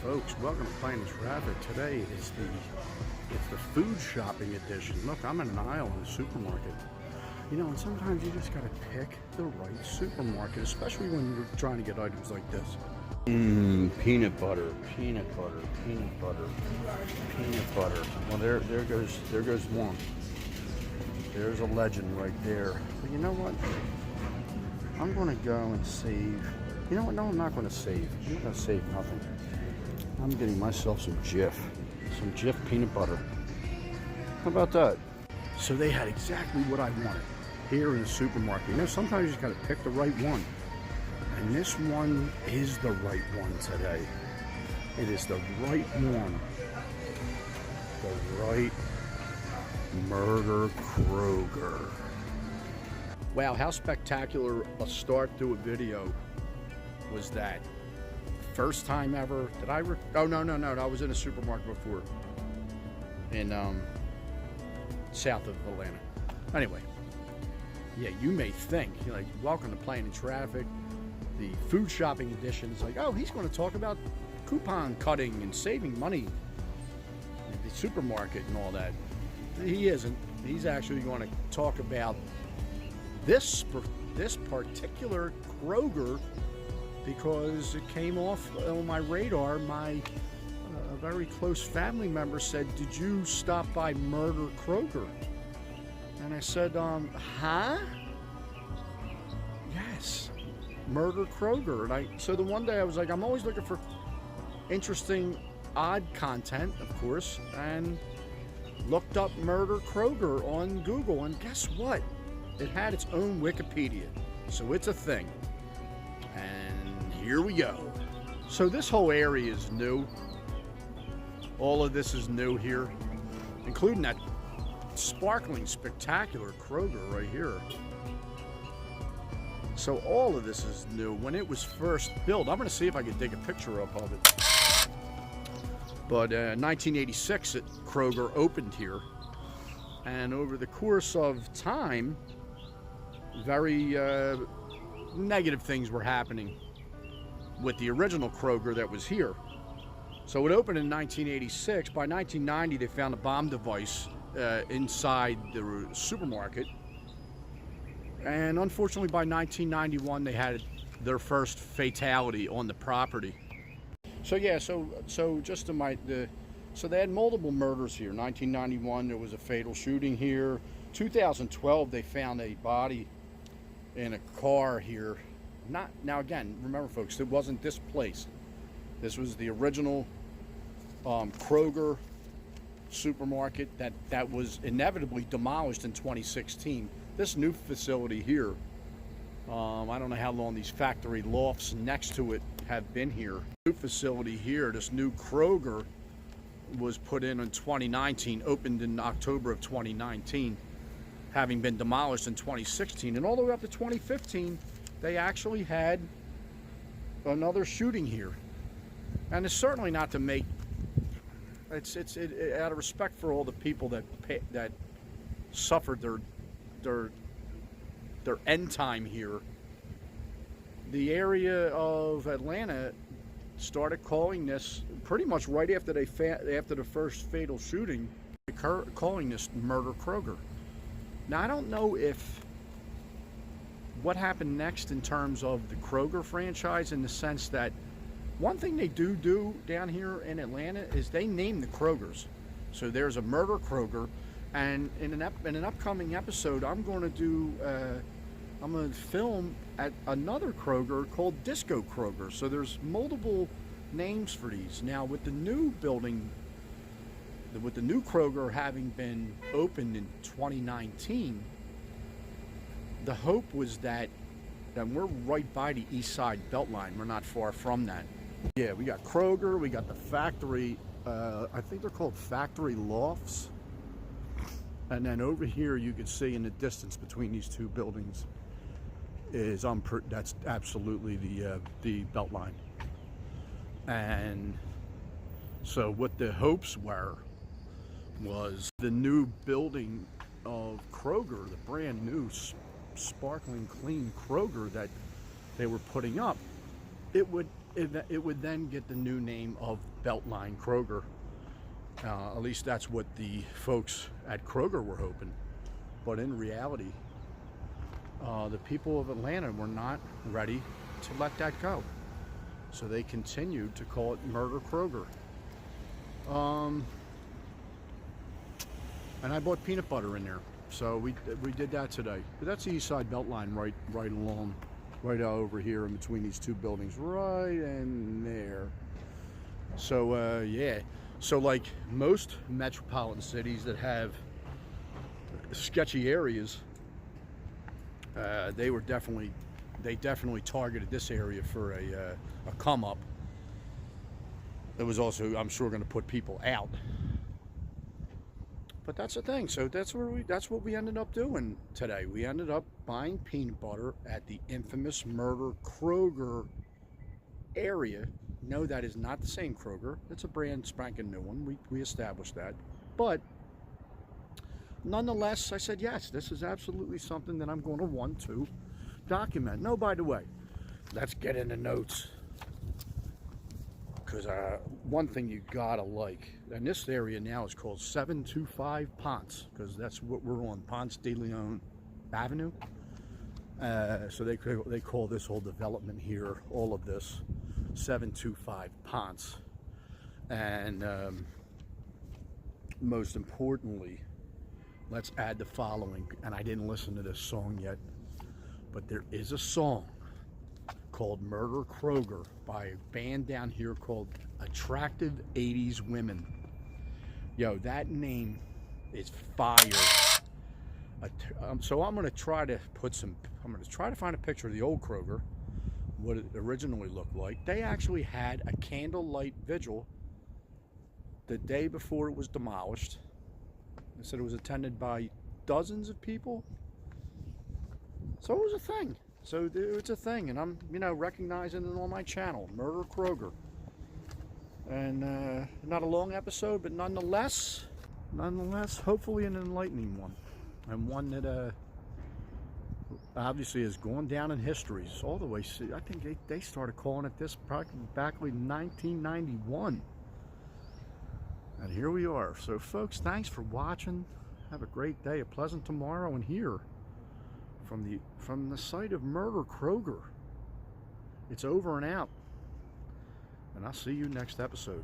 folks, welcome to Plain Traffic. Today is the food shopping edition. Look, I'm in an aisle in a supermarket. You know, and sometimes you just gotta pick the right supermarket, especially when you're trying to get items like this. Peanut butter. Well, there goes one. There's a legend right there. But you know what? I'm gonna go and save. You know what? No, I'm not gonna save. I'm not gonna save nothing. I'm getting myself some Jif peanut butter. How about that? So they had exactly what I wanted here in the supermarket. You know, sometimes you just gotta pick the right one. And this one is the right one today. It is the right one. The right Murder Kroeger. Wow, how spectacular a start to a video was that. First time ever. Did I? Oh, no. I was in a supermarket before. In south of Atlanta. Anyway. Yeah, you may think, you're like, welcome to Plain Traffic. The food shopping edition is like, oh, he's going to talk about coupon cutting and saving money at the supermarket and all that. He isn't. He's actually going to talk about this particular Kroeger because it came off on my radar. A very close family member said, "Did you stop by Murder Kroeger?" And I said, huh? Yes, Murder Kroeger. And so the one day I was like, I'm always looking for interesting, odd content, of course, and looked up Murder Kroeger on Google, and guess what? It had its own Wikipedia, so it's a thing. And here we go. So this whole area is new. All of this is new here, including that sparkling, spectacular Kroeger right here. So all of this is new. When it was first built, I'm going to see if I can dig a picture up of it. But 1986, Kroeger opened here, and over the course of time, very negative things were happening with the original Kroeger that was here. So it opened in 1986. By 1990, they found a bomb device inside the supermarket, and unfortunately by 1991 they had their first fatality on the property. So yeah, so just to so they had multiple murders here. 1991 there was a fatal shooting here. 2012 they found a body in a car here. Now again, remember folks, it wasn't this place. This was the original Kroeger supermarket that was inevitably demolished in 2016. This new facility here, I don't know how long these factory lofts next to it have been here. New facility here, this new Kroeger was put in 2019, opened in October of 2019, having been demolished in 2016. And all the way up to 2015, they actually had another shooting here. And it's certainly not to make, it's out of respect for all the people that suffered their end time here. The area of Atlanta started calling this pretty much right after after the first fatal shooting, calling this Murder Kroeger. Now I don't know if what happened next in terms of the Kroeger franchise, in the sense that one thing they do down here in Atlanta is they name the Kroegers. So there's a Murder Kroeger, and in an upcoming episode, I'm going to film at another Kroeger called Disco Kroeger. So there's multiple names for these. Now with the new building, with the new Kroeger having been opened in 2019, the hope was that we're right by the East Side Beltline. We're not far from that. Yeah, we got Kroeger, we got the factory, I think they're called factory lofts. And then over here you can see in the distance between these two buildings is that's absolutely the Beltline. And so what the hopes was the new building of Kroeger, the brand new sparkling clean Kroeger that they were putting up, it would it would then get the new name of Beltline Kroger. At least that's what the folks at Kroger were hoping. But in reality, the people of Atlanta were not ready to let that go. So they continued to call it Murder Kroeger. And I bought peanut butter in there. So we did that today. But that's the East Side Beltline right along, right over here in between these two buildings, right in there. So yeah. So like most metropolitan cities that have sketchy areas, they definitely targeted this area for a come up. It was also, I'm sure, going to put people out. But that's the thing. So that's what we ended up doing today. We ended up buying peanut butter at the infamous Murder Kroeger area. No, that is not the same Kroger. It's a brand spanking new one. We established that. But nonetheless, I said, yes, this is absolutely something that I'm going to want to document. No, by the way, let's get into notes. Because one thing you gotta like, and this area now is called 725 Ponce, because that's what we're on, Ponce de Leon Avenue. So they call this whole development here, all of this, 725 Ponce. And most importantly, let's add the following. And I didn't listen to this song yet, but there is a song called Murder Kroeger by a band down here called Attractive 80s Women. Yo, that name is fire. So I'm gonna try to find a picture of the old Kroger, what it originally looked like. They actually had a candlelight vigil the day before it was demolished. They said it was attended by dozens of people. So it was a thing. So it's a thing, and I'm, recognizing it on my channel, Murder Kroeger. And not a long episode, but nonetheless, hopefully an enlightening one, and one that obviously has gone down in history all the way. I think they started calling it this probably back in 1991, and here we are. So, folks, thanks for watching. Have a great day, a pleasant tomorrow, and here from the site of Murder Kroeger. It's over and out. And I'll see you next episode.